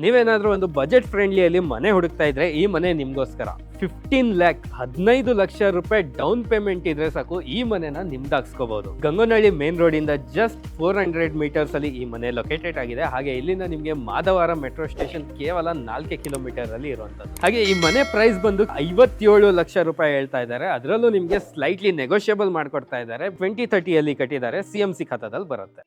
ನೀವೇನಾದ್ರೂ ಒಂದು ಬಜೆಟ್ ಫ್ರೆಂಡ್ಲಿಯಲ್ಲಿ ಮನೆ ಹುಡುಕ್ತಾ ಇದ್ರೆ ಈ ಮನೆ ನಿಮ್ಗೋಸ್ಕರ. 15 ಲ್ಯಾಕ್ 15 ಲಕ್ಷ ರೂಪಾಯಿ ಡೌನ್ ಪೇಮೆಂಟ್ ಇದ್ರೆ ಸಾಕು ಈ ಮನೆನ ನಿಮ್ದಾಗ್ಸ್ಕೋಬಹುದು. ಗಂಗೋನಹಳ್ಳಿ ಮೇನ್ ರೋಡ್ ಇಂದ ಜಸ್ಟ್ 400 ಮೀಟರ್ಸ್ ಅಲ್ಲಿ ಈ ಮನೆ ಲೊಕೇಟೆಡ್ ಆಗಿದೆ. ಹಾಗೆ ಇಲ್ಲಿಂದ ನಿಮ್ಗೆ ಮಾಧವಾರ ಮೆಟ್ರೋ ಸ್ಟೇಷನ್ ಕೇವಲ 4 ಕಿಲೋಮೀಟರ್ ಅಲ್ಲಿ ಇರುವಂತದ್ದು. ಹಾಗೆ ಈ ಮನೆ ಪ್ರೈಸ್ ಬಂದು 57 ಲಕ್ಷ ರೂಪಾಯಿ ಹೇಳ್ತಾ ಇದ್ದಾರೆ. ಅದರಲ್ಲೂ ನಿಮ್ಗೆ ಸ್ಲೈಟ್ಲಿ ನೆಗೋಷಿಯಬಲ್ ಮಾಡ್ಕೊಡ್ತಾ ಇದ್ದಾರೆ. 2030 ಅಲ್ಲಿ ಕಟ್ಟಿದ್ದಾರೆ. CMC ಖಾತಾದಲ್ಲಿ ಬರುತ್ತೆ.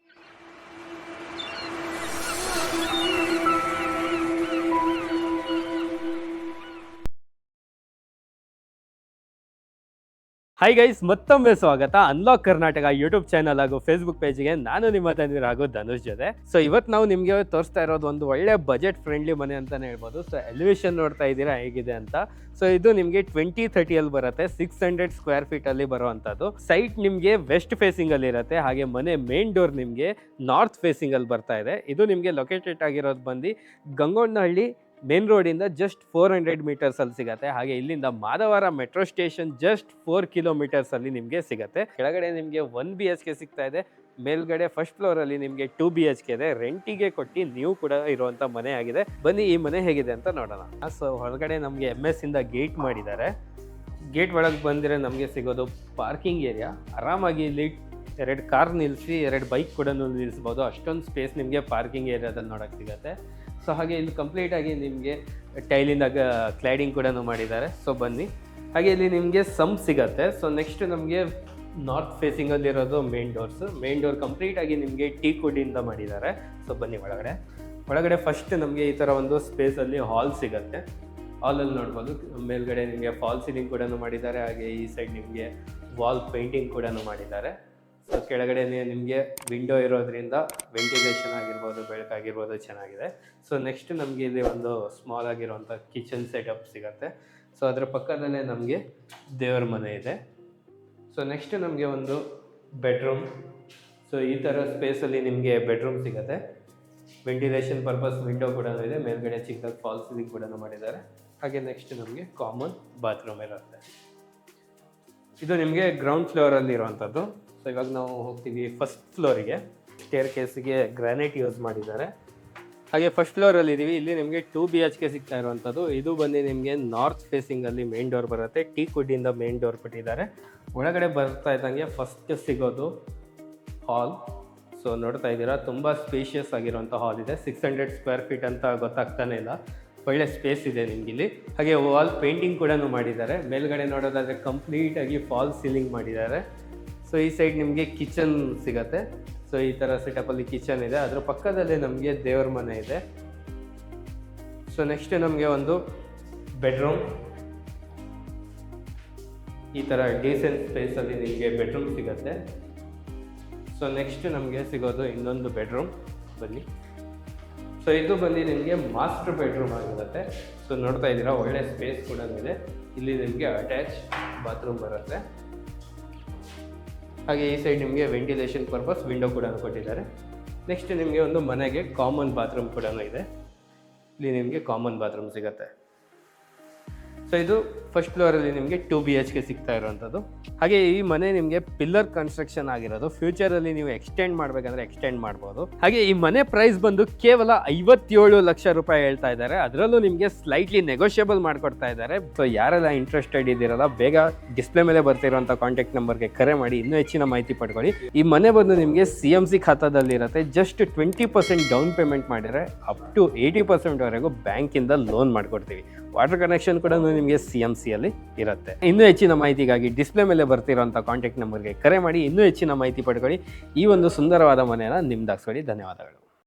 ಹಾಯ್ ಗೈಸ್, ಮತ್ತೊಮ್ಮೆ ಸ್ವಾಗತ ಅನ್ಲಾಕ್ ಕರ್ನಾಟಕ ಯೂಟ್ಯೂಬ್ ಚಾನಲ್ ಹಾಗೂ ಫೇಸ್ಬುಕ್ ಪೇಜ್ಗೆ. ನಾನು ನಿಮ್ಮ ತಂದಿರ ಹಾಗೂ ಧನುಷ್ ಜೊತೆ. ಸೊ ಇವತ್ತು ನಾವು ನಿಮಗೆ ತೋರಿಸ್ತಾ ಇರೋದು ಒಂದು ಒಳ್ಳೆ ಬಜೆಟ್ ಫ್ರೆಂಡ್ಲಿ ಮನೆ ಅಂತಾನೆ ಹೇಳ್ಬೋದು. ಸೊ ಎಲಿವೇಶನ್ ನೋಡ್ತಾ ಇದ್ದೀರಾ ಹೇಗಿದೆ ಅಂತ. ಸೊ ಇದು ನಿಮಗೆ 2030 ಅಲ್ಲಿ ಬರುತ್ತೆ. 600 ಸ್ಕ್ವೇರ್ ಫೀಟ್ ಅಲ್ಲಿ ಬರುವಂತದ್ದು. ಸೈಟ್ ನಿಮಗೆ ವೆಸ್ಟ್ ಫೇಸಿಂಗ್ ಅಲ್ಲಿ ಇರುತ್ತೆ. ಹಾಗೆ ಮನೆ ಮೇನ್ ಡೋರ್ ನಿಮಗೆ ನಾರ್ತ್ ಫೇಸಿಂಗ್ ಅಲ್ಲಿ ಬರ್ತಾ ಇದೆ. ಇದು ನಿಮಗೆ ಲೊಕೇಟೆಡ್ ಆಗಿರೋದು ಬಂದು ಗಂಗೋನಹಳ್ಳಿ ಮೇನ್ ರೋಡಿಂದ ಜಸ್ಟ್ 400 ಮೀಟರ್ಸ್ ಅಲ್ಲಿ ಸಿಗುತ್ತೆ. ಹಾಗೆ ಇಲ್ಲಿಂದ ಮಾಧವಾರ ಮೆಟ್ರೋ ಸ್ಟೇಷನ್ ಜಸ್ಟ್ 4 ಕಿಲೋಮೀಟರ್ಸ್ ಅಲ್ಲಿ ನಿಮಗೆ ಸಿಗುತ್ತೆ. ಕೆಳಗಡೆ ನಿಮಗೆ 1 BHK ಸಿಗ್ತಾ ಇದೆ. ಮೇಲ್ಗಡೆ ಫಸ್ಟ್ ಫ್ಲೋರ್ ಅಲ್ಲಿ ನಿಮಗೆ 2 BHK ಇದೆ. ರೆಂಟಿಗೆ ಕೊಟ್ಟು ನೀವು ಕೂಡ ಇರುವಂತ ಮನೆ ಆಗಿದೆ. ಬನ್ನಿ ಈ ಮನೆ ಹೇಗಿದೆ ಅಂತ ನೋಡೋಣ. ಸೊ ಹೊರಗಡೆ ನಮಗೆ MS ಇಂದ ಗೇಟ್ ಮಾಡಿದ್ದಾರೆ. ಗೇಟ್ ಒಳಗೆ ಬಂದರೆ ನಮಗೆ ಸಿಗೋದು ಪಾರ್ಕಿಂಗ್ ಏರಿಯಾ. ಆರಾಮಾಗಿ ಇಲ್ಲಿ 2 ಕಾರ್ ನಿಲ್ಲಿಸಿ 2 ಬೈಕ್ ಕೂಡ ನಿಲ್ಲಿಸ್ಬೋದು. ಅಷ್ಟೊಂದು ಸ್ಪೇಸ್ ನಿಮಗೆ ಪಾರ್ಕಿಂಗ್ ಏರಿಯಾದಲ್ಲಿ ನೋಡೋಕೆ ಸಿಗುತ್ತೆ. ಸೊ ಹಾಗೆ ಇಲ್ಲಿ ಕಂಪ್ಲೀಟ್ ಆಗಿ ನಿಮಗೆ ಟೈಲಿಂದ ಕ್ಲೈಡಿಂಗ್ ಕೂಡ ಮಾಡಿದ್ದಾರೆ. ಸೊ ಬನ್ನಿ. ಹಾಗೆ ಇಲ್ಲಿ ನಿಮಗೆ ಸಂಪ್ ಸಿಗುತ್ತೆ. ಸೊ ನೆಕ್ಸ್ಟ್ ನಮಗೆ ನಾರ್ತ್ ಫೇಸಿಂಗಲ್ಲಿರೋದು main doors. Main door complete ಆಗಿ ನಿಮಗೆ ಟೀಕ್ ವುಡ್ಡಿಂದ ಮಾಡಿದ್ದಾರೆ. ಸೊ ಬನ್ನಿ ಒಳಗಡೆ ಫಸ್ಟ್ ನಮಗೆ ಈ ಥರ ಒಂದು ಸ್ಪೇಸಲ್ಲಿ ಹಾಲ್ ಸಿಗುತ್ತೆ. ಹಾಲಲ್ಲಿ ನೋಡ್ಬೋದು ಮೇಲ್ಗಡೆ ನಿಮಗೆ ಫಾಲ್ ಸೀಲಿಂಗ್ ಕೂಡ ಮಾಡಿದ್ದಾರೆ. ಹಾಗೆ ಈ ಸೈಡ್ ನಿಮಗೆ ವಾಲ್ ಪೇಂಟಿಂಗ್ ಕೂಡ ಮಾಡಿದ್ದಾರೆ. ಸೊ ಕೆಳಗಡೆ ನಿಮಗೆ ವಿಂಡೋ ಇರೋದ್ರಿಂದ ವೆಂಟಿಲೇಷನ್ ಆಗಿರ್ಬೋದು, ಬೆಳಕಾಗಿರ್ಬೋದು ಚೆನ್ನಾಗಿದೆ. ಸೊ ನೆಕ್ಸ್ಟ್ ನಮಗೆ ಇಲ್ಲಿ ಒಂದು ಸ್ಮಾಲ್ ಆಗಿರುವಂಥ ಕಿಚನ್ ಸೆಟಪ್ ಸಿಗುತ್ತೆ. ಸೊ ಅದರ ಪಕ್ಕದಲ್ಲೇ ನಮಗೆ ದೇವರ ಮನೆ ಇದೆ. ಸೊ ನೆಕ್ಸ್ಟ್ ನಮಗೆ ಒಂದು ಬೆಡ್ರೂಮ್. ಸೊ ಈ ಥರ ಸ್ಪೇಸಲ್ಲಿ ನಿಮಗೆ ಬೆಡ್ರೂಮ್ ಸಿಗುತ್ತೆ. ವೆಂಟಿಲೇಷನ್ ಪರ್ಪಸ್ ವಿಂಡೋ ಕೂಡ ಇದೆ. ಮೇಲ್ಗಡೆ ಚಿಕ್ಕದಾಗಿ ಫಾಲ್ ಸೀಲಿಂಗ್ ಕೂಡ ಮಾಡಿದ್ದಾರೆ. ಹಾಗೆ ನೆಕ್ಸ್ಟ್ ನಮಗೆ ಕಾಮನ್ ಬಾತ್ರೂಮ್ ಇರುತ್ತೆ. ಇದು ನಿಮಗೆ ಗ್ರೌಂಡ್ ಫ್ಲೋರಲ್ಲಿ ಇರುವಂಥದ್ದು. ಸೊ ಇವಾಗ ನಾವು ಹೋಗ್ತೀವಿ ಫಸ್ಟ್ ಫ್ಲೋರಿಗೆ. ಸ್ಟೇರ್ ಕೇಸಿಗೆ ಗ್ರಾನೈಟ್ ಯೂಸ್ ಮಾಡಿದ್ದಾರೆ. ಹಾಗೆ ಫಸ್ಟ್ ಫ್ಲೋರಲ್ಲಿ ಇದ್ದೀವಿ. ಇಲ್ಲಿ ನಿಮಗೆ 2 BHK ಸಿಗ್ತಾ ಇರುವಂಥದ್ದು. ಇದು ಬಂದು ನಿಮಗೆ ನಾರ್ತ್ ಫೇಸಿಂಗಲ್ಲಿ ಮೇನ್ ಡೋರ್ ಬರುತ್ತೆ. ಟೀಕ್ ವುಡ್ಡಿಂದ ಮೇನ್ ಡೋರ್ ಕೊಟ್ಟಿದ್ದಾರೆ. ಒಳಗಡೆ ಬರ್ತಾ ಇದ್ದಂಗೆ ಫಸ್ಟ್ ಸಿಗೋದು ಹಾಲ್. ಸೊ ನೋಡ್ತಾ ಇದ್ದೀರಾ ತುಂಬ ಸ್ಪೇಷಿಯಸ್ ಆಗಿರುವಂಥ ಹಾಲ್ ಇದೆ. 600 ಸ್ಕ್ವೇರ್ ಫೀಟ್ ಅಂತ ಗೊತ್ತಾಗ್ತಾನೆ ಇಲ್ಲ. ಒಳ್ಳೆ ಸ್ಪೇಸ್ ಇದೆ ನಿಮಗಿಲ್ಲಿ. ಹಾಗೆ ವಾಲ್ ಪೇಂಟಿಂಗ್ ಕೂಡ ಮಾಡಿದ್ದಾರೆ. ಮೇಲ್ಗಡೆ ನೋಡೋದಾದರೆ ಕಂಪ್ಲೀಟಾಗಿ ಫಾಲ್ ಸೀಲಿಂಗ್ ಮಾಡಿದ್ದಾರೆ. ಸೊ ಈ ಸೈಡ್ ನಿಮಗೆ ಕಿಚನ್ ಸಿಗುತ್ತೆ. ಸೊ ಈ ಥರ ಸೆಟಪಲ್ಲಿ ಕಿಚನ್ ಇದೆ. ಅದರ ಪಕ್ಕದಲ್ಲೇ ನಮಗೆ ದೇವ್ರ ಮನೆ ಇದೆ. ಸೊ ನೆಕ್ಸ್ಟ್ ನಮಗೆ ಒಂದು ಬೆಡ್ರೂಮ್. ಈ ಥರ ಡೀಸೆಂಟ್ ಸ್ಪೇಸಲ್ಲಿ ನಿಮಗೆ ಬೆಡ್ರೂಮ್ ಸಿಗುತ್ತೆ. ಸೊ ನೆಕ್ಸ್ಟ್ ನಮಗೆ ಸಿಗೋದು ಇನ್ನೊಂದು ಬೆಡ್ರೂಮ್. ಬನ್ನಿ. ಸೊ ಇದು ಬಂದು ನಿಮಗೆ ಮಾಸ್ಟರ್ ಬೆಡ್ರೂಮ್ ಆಗಿರುತ್ತೆ. ಸೊ ನೋಡ್ತಾ ಇದ್ದೀರಾ ಒಳ್ಳೆ ಸ್ಪೇಸ್ ಕೂಡ ಇದೆ. ಇಲ್ಲಿ ನಿಮಗೆ ಅಟ್ಯಾಚ್ ಬಾತ್ರೂಮ್ ಬರುತ್ತೆ. ಹಾಗೆ ಈ ಸೈಡ್ ನಿಮಗೆ ವೆಂಟಿಲೇಷನ್ ಪರ್ಪಸ್ ವಿಂಡೋ ಕೂಡ ಕೊಟ್ಟಿದ್ದಾರೆ. ನೆಕ್ಸ್ಟ್ ನಿಮಗೆ ಒಂದು ಮನೆಗೆ ಕಾಮನ್ ಬಾತ್ರೂಮ್ ಕೂಡ ಇದೆ. ಇಲ್ಲಿ ನಿಮಗೆ ಕಾಮನ್ ಬಾತ್ರೂಮ್ ಸಿಗುತ್ತೆ. ಸೊ ಇದು ಫಸ್ಟ್ ಫ್ಲೋರಲ್ಲಿ ನಿಮಗೆ 2 BHK ಸಿಗ್ತಾ ಇರುವಂಥದ್ದು. ಹಾಗೆ ಈ ಮನೆ ನಿಮಗೆ ಪಿಲ್ಲರ್ ಕನ್ಸ್ಟ್ರಕ್ಷನ್ ಆಗಿರೋದು. ಫ್ಯೂಚರಲ್ಲಿ ನೀವು ಎಕ್ಸ್ಟೆಂಡ್ ಮಾಡಬೇಕಂದ್ರೆ ಎಕ್ಸ್ಟೆಂಡ್ ಮಾಡ್ಬೋದು. ಹಾಗೆ ಈ ಮನೆ ಪ್ರೈಸ್ ಬಂದು ಕೇವಲ 57 ಲಕ್ಷ ರೂಪಾಯಿ ಹೇಳ್ತಾ ಇದ್ದಾರೆ. ಅದರಲ್ಲೂ ನಿಮಗೆ ಸ್ಲೈಟ್ಲಿ ನೆಗೋಷಿಯಬಲ್ ಮಾಡ್ಕೊಡ್ತಾ ಇದ್ದಾರೆ. ಸೊ ಯಾರೆಲ್ಲ ಇಂಟ್ರೆಸ್ಟೆಡ್ ಇದ್ದೀರಲ್ಲ ಬೇಗ ಡಿಸ್ಪ್ಲೇ ಮೇಲೆ ಬರ್ತಿರುವಂಥ ಕಾಂಟ್ಯಾಕ್ಟ್ ನಂಬರ್ಗೆ ಕರೆ ಮಾಡಿ ಇನ್ನೂ ಹೆಚ್ಚಿನ ಮಾಹಿತಿ ಪಡ್ಕೊಳ್ಳಿ. ಈ ಮನೆ ಬಂದು ನಿಮಗೆ CMC ಖಾತಾದಲ್ಲಿ ಇರುತ್ತೆ. ಜಸ್ಟ್ 20% ಡೌನ್ ಪೇಮೆಂಟ್ ಮಾಡಿದರೆ ಅಪ್ ಟು 80% ವರೆಗೂ ಬ್ಯಾಂಕಿಂದ ಲೋನ್ ಮಾಡಿಕೊಡ್ತೀವಿ. ವಾಟರ್ ಕನೆಕ್ಷನ್ ಕೂಡ ನಿಮಗೆ CMC ಅಲ್ಲಿ ಇರುತ್ತೆ. ಇನ್ನೂ ಹೆಚ್ಚಿನ ಮಾಹಿತಿಗಾಗಿ ಡಿಸ್ಪ್ಲೇ ಮೇಲೆ ಬರ್ತಿರೋಂಥ ಕಾಂಟ್ಯಾಕ್ಟ್ ನಂಬರ್ಗೆ ಕರೆ ಮಾಡಿ ಇನ್ನೂ ಹೆಚ್ಚಿನ ಮಾಹಿತಿ ಪಡ್ಕೊಳ್ಳಿ. ಈ ಒಂದು ಸುಂದರವಾದ ಮನೆಯನ್ನು ನಿಮ್ದಾಗ್ಸ್ಕೊಳ್ಳಿ. ಧನ್ಯವಾದಗಳು.